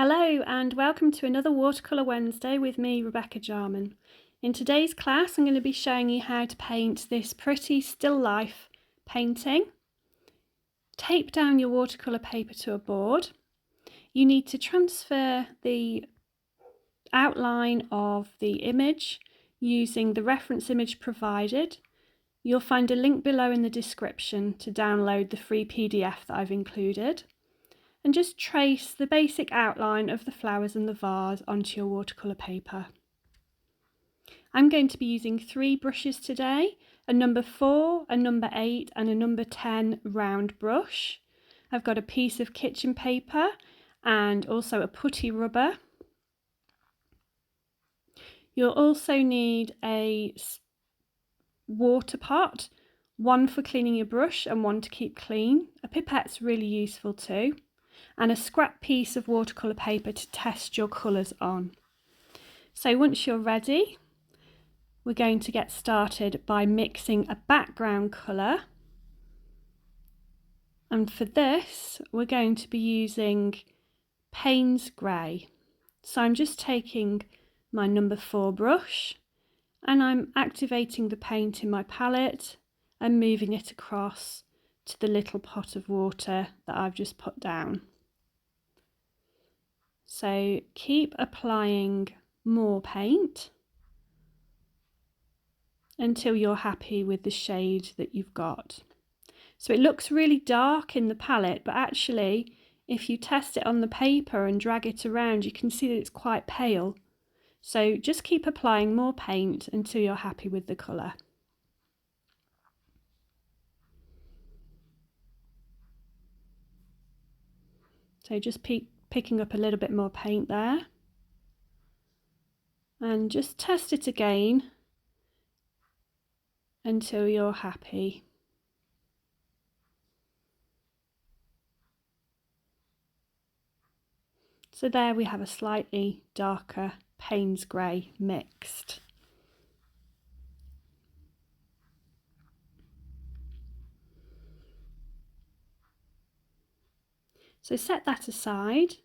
Hello and welcome to another Watercolour Wednesday with me, Rebecca Jarman. In today's class I'm going to be showing you how to paint this pretty still life painting. Tape down your watercolour paper to a board. You need to transfer the outline of the image using the reference image provided. You'll find a link below in the description to download the free PDF that I've included. And just trace the basic outline of the flowers and the vase onto your watercolour paper. I'm going to be using 3 brushes today, a number 4, a number 8 and a number 10 round brush. I've got a piece of kitchen paper and also a putty rubber. You'll also need a water pot, one for cleaning your brush and one to keep clean. A pipette's really useful too. And a scrap piece of watercolour paper to test your colours on. So once you're ready, we're going to get started by mixing a background colour. And for this, we're going to be using Payne's Grey. So I'm just taking my number 4 brush and I'm activating the paint in my palette and moving it across to the little pot of water that I've just put down. So keep applying more paint until you're happy with the shade that you've got. So it looks really dark in the palette, but actually if you test it on the paper and drag it around, you can see that it's quite pale. So just keep applying more paint until you're happy with the colour. So just picking up a little bit more paint there. And just test it again until you're happy. So there we have a slightly darker Payne's Grey mixed. So set that aside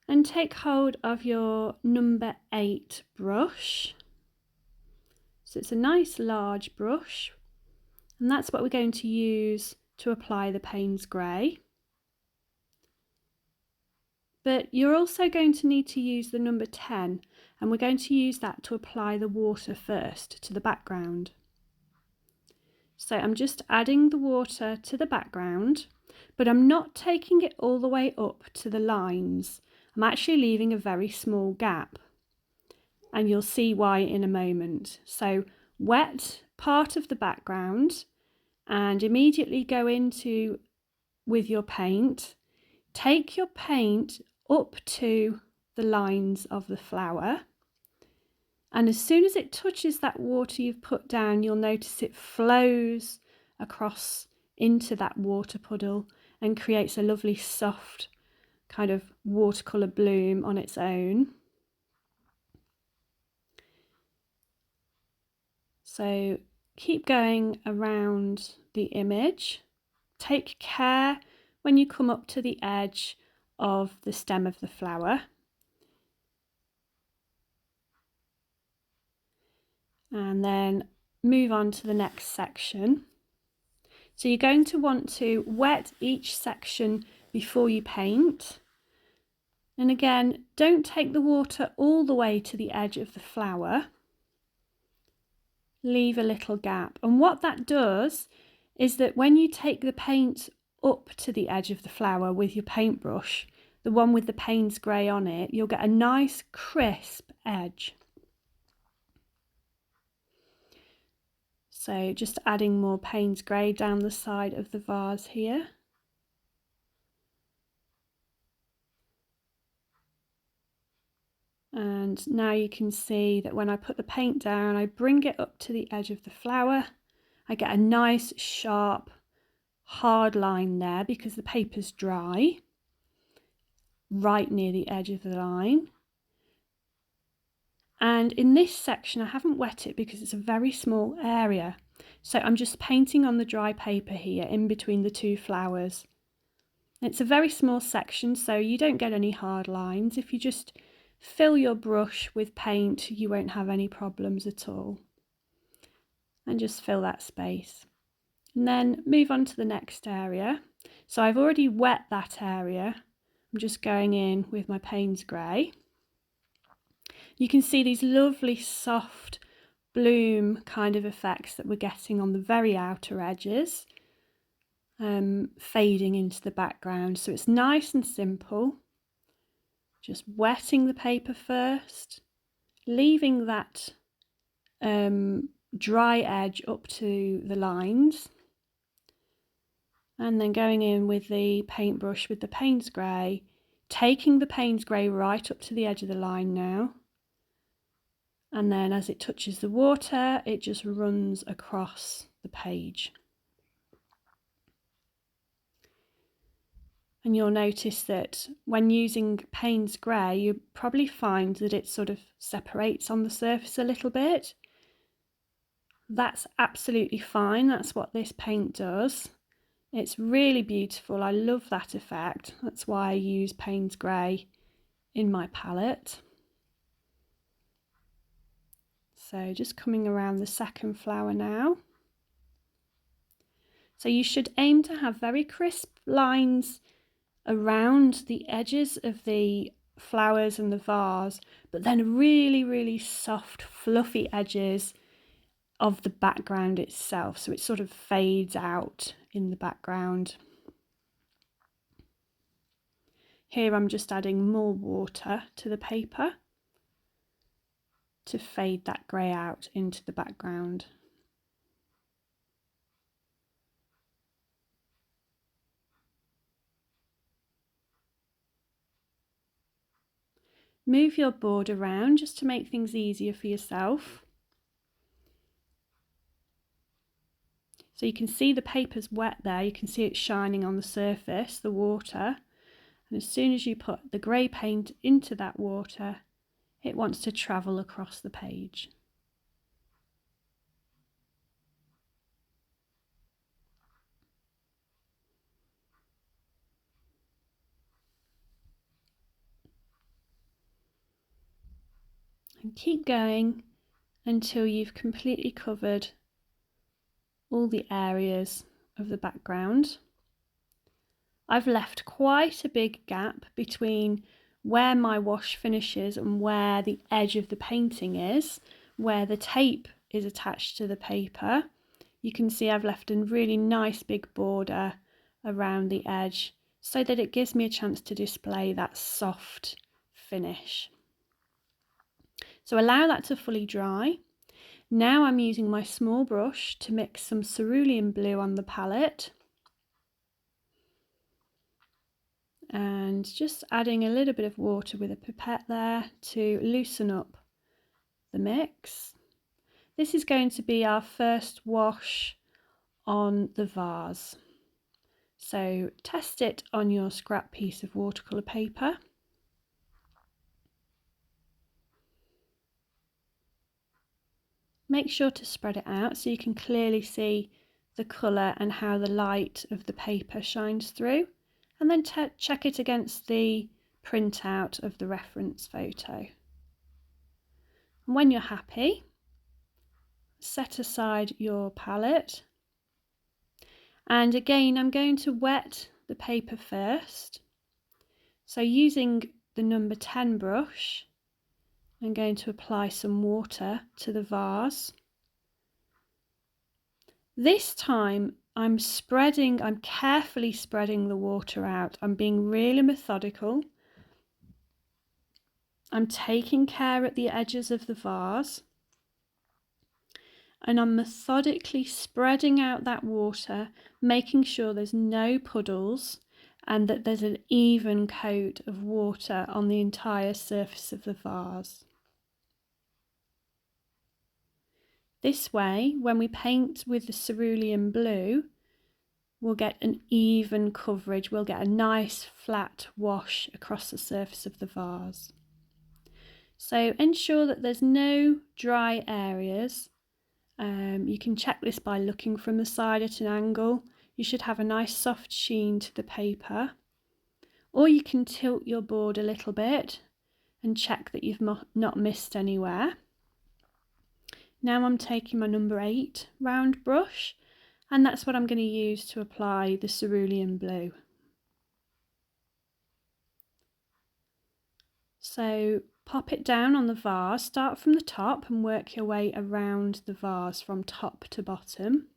and take hold of your number 8 brush. So it's a nice large brush and that's what we're going to use to apply the Payne's Grey. But you're also going to need to use the number 10 and we're going to use that to apply the water first to the background. So I'm just adding the water to the background, but I'm not taking it all the way up to the lines. I'm actually leaving a very small gap and you'll see why in a moment. So wet part of the background and immediately go into with your paint. Take your paint up to the lines of the flower, and as soon as it touches that water you've put down, you'll notice it flows across into that water puddle and creates a lovely soft kind of watercolour bloom on its own. So keep going around the image. Take care when you come up to the edge of the stem of the flower. And then move on to the next section. So you're going to want to wet each section before you paint. And again, don't take the water all the way to the edge of the flower. Leave a little gap. And what that does is that when you take the paint up to the edge of the flower with your paintbrush, the one with the Payne's Grey on it, you'll get a nice crisp edge. So just adding more Payne's Grey down the side of the vase here. And now you can see that when I put the paint down, I bring it up to the edge of the flower. I get a nice sharp hard line there because the paper's dry, right near the edge of the line. And in this section I haven't wet it because it's a very small area, so I'm just painting on the dry paper here in between the 2 flowers. It's a very small section, so you don't get any hard lines. If you just fill your brush with paint, you won't have any problems at all. And just fill that space. And then move on to the next area. So I've already wet that area. I'm just going in with my Payne's Grey. You can see these lovely soft bloom kind of effects that we're getting on the very outer edges, fading into the background. So it's nice and simple. Just wetting the paper first, leaving that dry edge up to the lines, and then going in with the paintbrush with the Payne's Grey, taking the Payne's Grey right up to the edge of the line now, and then as it touches the water it just runs across the page. And you'll notice that when using Payne's Grey you probably find that it sort of separates on the surface a little bit. That's absolutely fine, that's what this paint does. It's really beautiful, I love that effect. That's why I use Payne's Grey in my palette. So just coming around the second flower now. So you should aim to have very crisp lines around the edges of the flowers and the vase, but then really soft fluffy edges of the background itself, so it sort of fades out in the background. Here I'm just adding more water to the paper to fade that grey out into the background. Move your board around just to make things easier for yourself. So you can see the paper's wet there, you can see it shining on the surface, the water, and as soon as you put the grey paint into that water, it wants to travel across the page. And keep going until you've completely covered all the areas of the background. I've left quite a big gap between where my wash finishes and where the edge of the painting is, where the tape is attached to the paper. You can see I've left a really nice big border around the edge so that it gives me a chance to display that soft finish. So allow that to fully dry. Now I'm using my small brush to mix some cerulean blue on the palette and just adding a little bit of water with a pipette there to loosen up the mix. This is going to be our first wash on the vase. So test it on your scrap piece of watercolour paper. Make sure to spread it out so you can clearly see the colour and how the light of the paper shines through, and then check it against the printout of the reference photo. And when you're happy, set aside your palette, and again I'm going to wet the paper first. So using the number 10 brush, I'm going to apply some water to the vase. This time I'm carefully spreading the water out. I'm being really methodical. I'm taking care at the edges of the vase, and I'm methodically spreading out that water, making sure there's no puddles and that there's an even coat of water on the entire surface of the vase. This way, when we paint with the cerulean blue, we'll get an even coverage, we'll get a nice flat wash across the surface of the vase. So ensure that there's no dry areas. You can check this by looking from the side at an angle. You should have a nice soft sheen to the paper. Or you can tilt your board a little bit and check that you've not missed anywhere. Now I'm taking my number 8 round brush, and that's what I'm going to use to apply the cerulean blue. So pop it down on the vase, start from the top and work your way around the vase from top to bottom.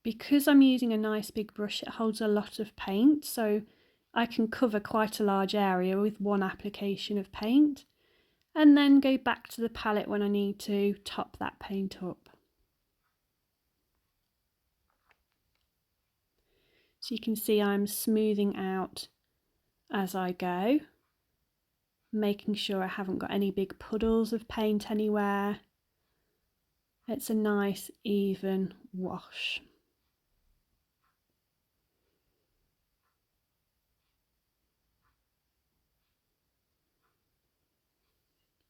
Because I'm using a nice big brush, it holds a lot of paint, so I can cover quite a large area with one application of paint, and then go back to the palette when I need to top that paint up. So you can see I'm smoothing out as I go, making sure I haven't got any big puddles of paint anywhere. It's a nice even wash.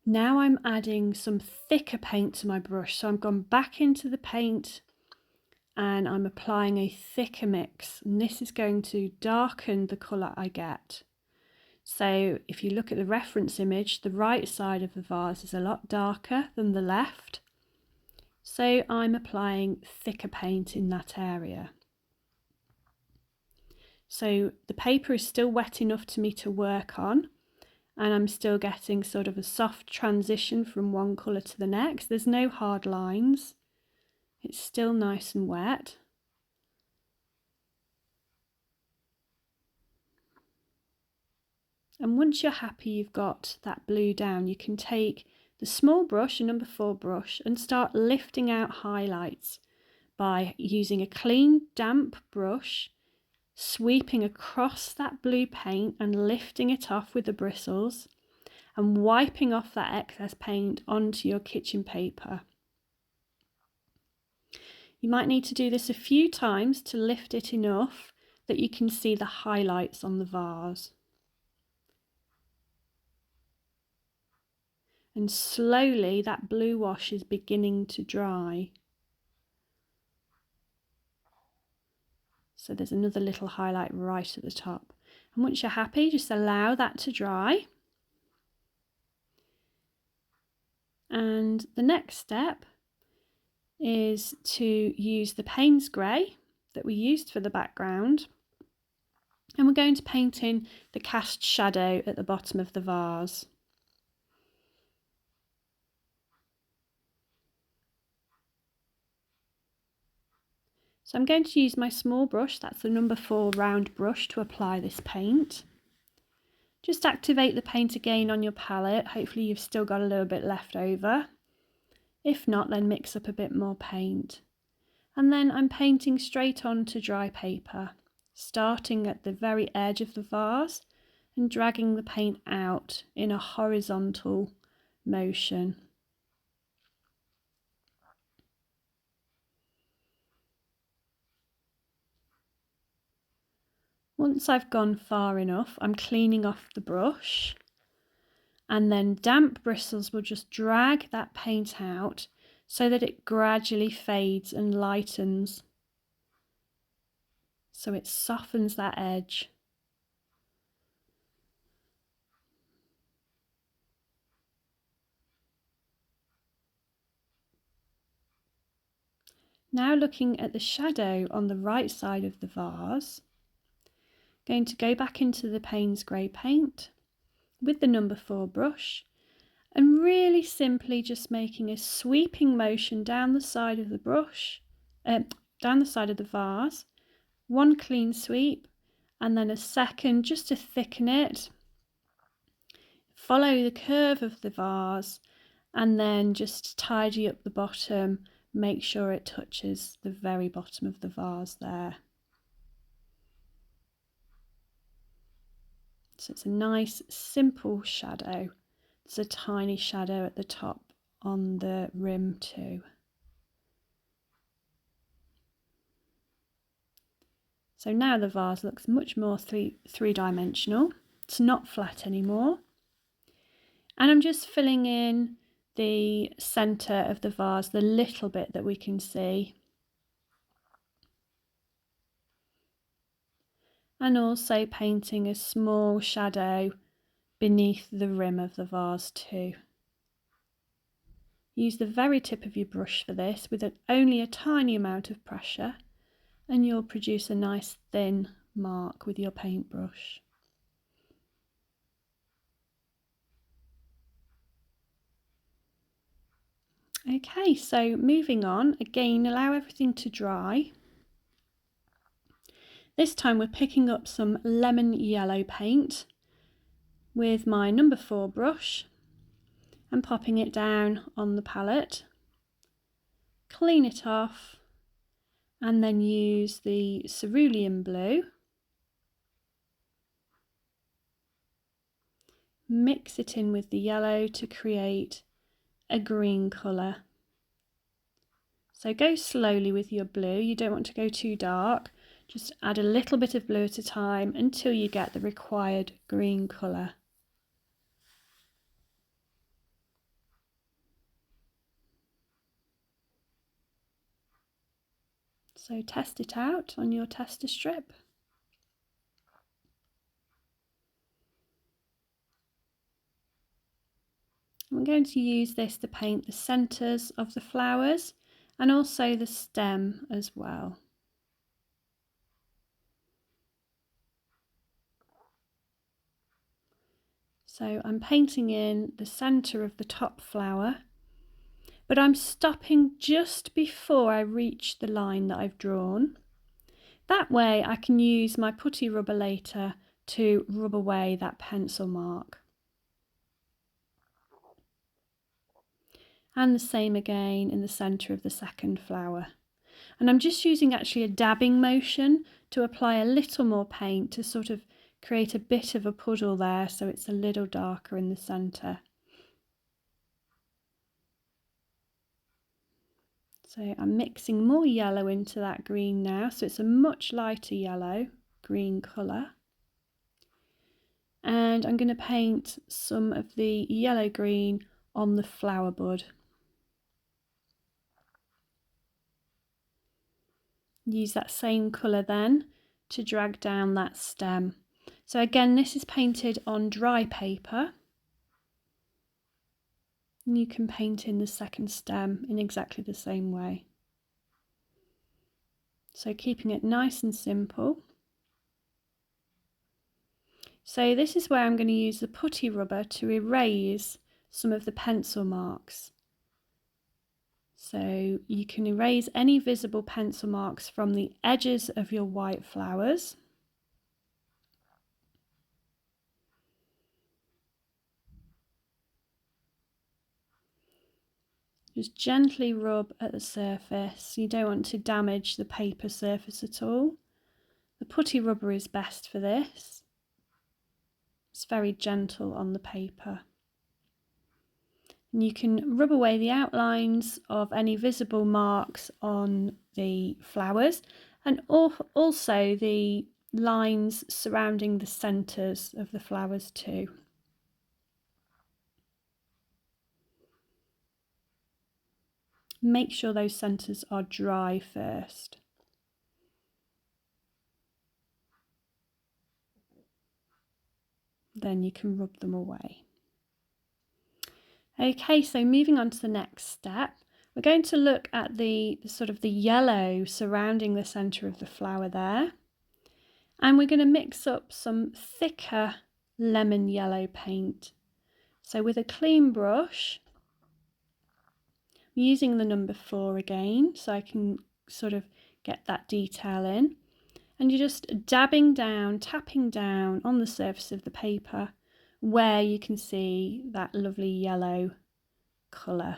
Now I'm adding some thicker paint to my brush, so I've gone back into the paint and I'm applying a thicker mix, and this is going to darken the colour I get. So if you look at the reference image, the right side of the vase is a lot darker than the left, so I'm applying thicker paint in that area. So the paper is still wet enough for me to work on, and I'm still getting sort of a soft transition from one colour to the next. There's no hard lines. It's still nice and wet. And once you're happy you've got that blue down, you can take the small brush, a number 4 brush, and start lifting out highlights by using a clean, damp brush, sweeping across that blue paint and lifting it off with the bristles and wiping off that excess paint onto your kitchen paper. You might need to do this a few times to lift it enough that you can see the highlights on the vase. And slowly that blue wash is beginning to dry. So there's another little highlight right at the top. And once you're happy, just allow that to dry. And the next step is to use the Payne's grey that we used for the background, and we're going to paint in the cast shadow at the bottom of the vase. So I'm going to use my small brush, that's the number 4 round brush, to apply this paint. Just activate the paint again on your palette. Hopefully you've still got a little bit left over. If not, then mix up a bit more paint. And then I'm painting straight onto dry paper, starting at the very edge of the vase and dragging the paint out in a horizontal motion. Once I've gone far enough, I'm cleaning off the brush, and then damp bristles will just drag that paint out so that it gradually fades and lightens, so it softens that edge. Now looking at the shadow on the right side of the vase, going to go back into the Payne's grey paint with the number 4 brush and really simply just making a sweeping motion down the side of the brush, down the side of the vase, one clean sweep and then a second just to thicken it. Follow the curve of the vase and then just tidy up the bottom, make sure it touches the very bottom of the vase there. So it's a nice simple shadow. There's a tiny shadow at the top on the rim too. So now the vase looks much more three-dimensional. It's not flat anymore. And I'm just filling in the centre of the vase, the little bit that we can see. and also painting a small shadow beneath the rim of the vase too. Use the very tip of your brush for this with only a tiny amount of pressure, and you'll produce a nice thin mark with your paintbrush. Okay, so moving on, again allow everything to dry. This time we're picking up some lemon yellow paint with my number 4 brush and popping it down on the palette. Clean it off and then use the cerulean blue. Mix it in with the yellow to create a green colour. So go slowly with your blue, you don't want to go too dark, just add a little bit of blue at a time until you get the required green colour. So test it out on your tester strip. I'm going to use this to paint the centres of the flowers and also the stem as well. So I'm painting in the centre of the top flower, but I'm stopping just before I reach the line that I've drawn. That way I can use my putty rubber later to rub away that pencil mark. And the same again in the centre of the second flower. And I'm just using actually a dabbing motion to apply a little more paint to sort of create a bit of a puddle there so it's a little darker in the centre. So I'm mixing more yellow into that green now, so it's a much lighter yellow, green colour. And I'm going to paint some of the yellow-green on the flower bud. Use that same colour then to drag down that stem. So again, this is painted on dry paper. And you can paint in the second stem in exactly the same way. So keeping it nice and simple. So this is where I'm going to use the putty rubber to erase some of the pencil marks. So you can erase any visible pencil marks from the edges of your white flowers. Just gently rub at the surface. You don't want to damage the paper surface at all. The putty rubber is best for this. It's very gentle on the paper. And you can rub away the outlines of any visible marks on the flowers and also the lines surrounding the centres of the flowers too. Make sure those centres are dry first. Then you can rub them away. Okay, so moving on to the next step, we're going to look at the sort of the yellow surrounding the centre of the flower there. And we're going to mix up some thicker lemon yellow paint. So with a clean brush, I'm using the number 4 again, so I can sort of get that detail in. And you're just dabbing down, tapping down on the surface of the paper where you can see that lovely yellow colour.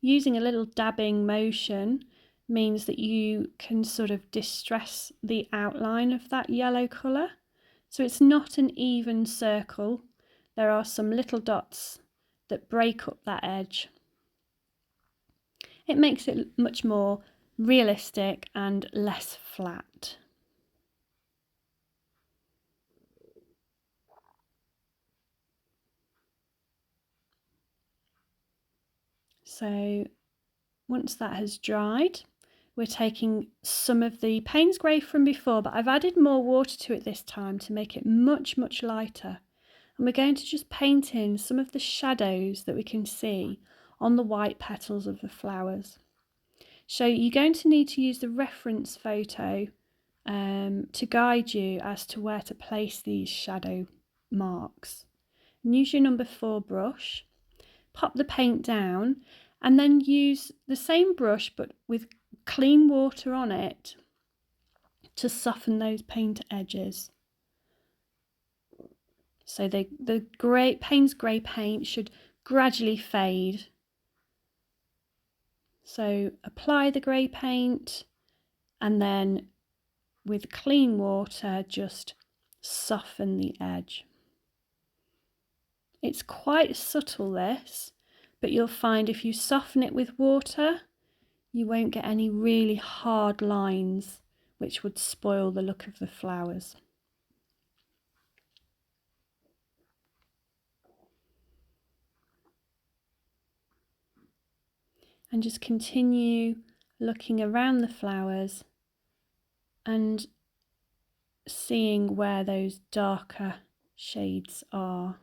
Using a little dabbing motion means that you can sort of distress the outline of that yellow colour. So it's not an even circle. There are some little dots that break up that edge. It makes it much more realistic and less flat. So once that has dried, we're taking some of the Payne's grey from before, but I've added more water to it this time to make it much, much lighter. And we're going to just paint in some of the shadows that we can see on the white petals of the flowers. So you're going to need to use the reference photo to guide you as to where to place these shadow marks. And use your number 4 brush, pop the paint down, and then use the same brush but with clean water on it to soften those paint edges. So the Payne's grey paint should gradually fade. So apply the grey paint and then with clean water just soften the edge. It's quite subtle this, but you'll find if you soften it with water, you won't get any really hard lines which would spoil the look of the flowers. And just continue looking around the flowers and seeing where those darker shades are.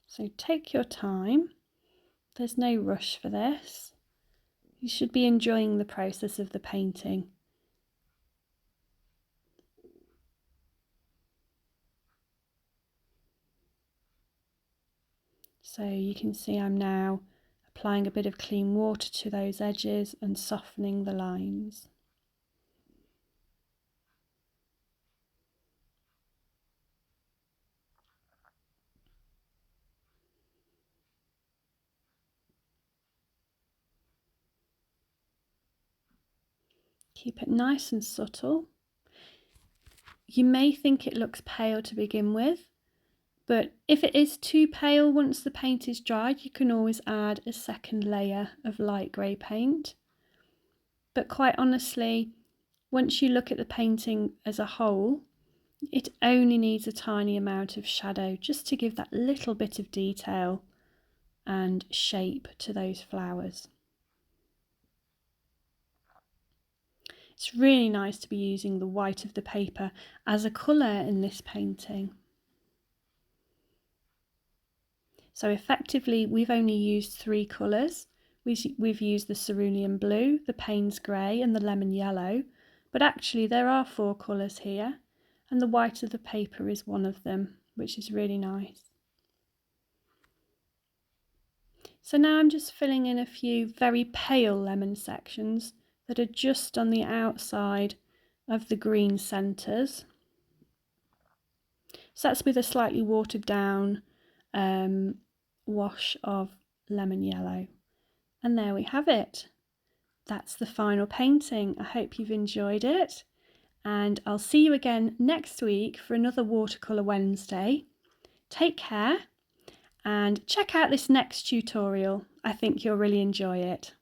So take your time, there's no rush for this. You should be enjoying the process of the painting. So you can see I'm now applying a bit of clean water to those edges and softening the lines. Keep it nice and subtle. You may think it looks pale to begin with, but if it is too pale once the paint is dried, you can always add a second layer of light grey paint. But quite honestly, once you look at the painting as a whole, it only needs a tiny amount of shadow just to give that little bit of detail and shape to those flowers. It's really nice to be using the white of the paper as a colour in this painting. So effectively we've only used 3 colours. We've used the cerulean blue, the Payne's grey and the lemon yellow, but actually there are 4 colours here and the white of the paper is one of them, which is really nice. So now I'm just filling in a few very pale lemon sections that are just on the outside of the green centres. So that's with a slightly watered down wash of lemon yellow. And there we have it. That's the final painting. I hope you've enjoyed it. And I'll see you again next week for another Watercolour Wednesday. Take care and check out this next tutorial. I think you'll really enjoy it.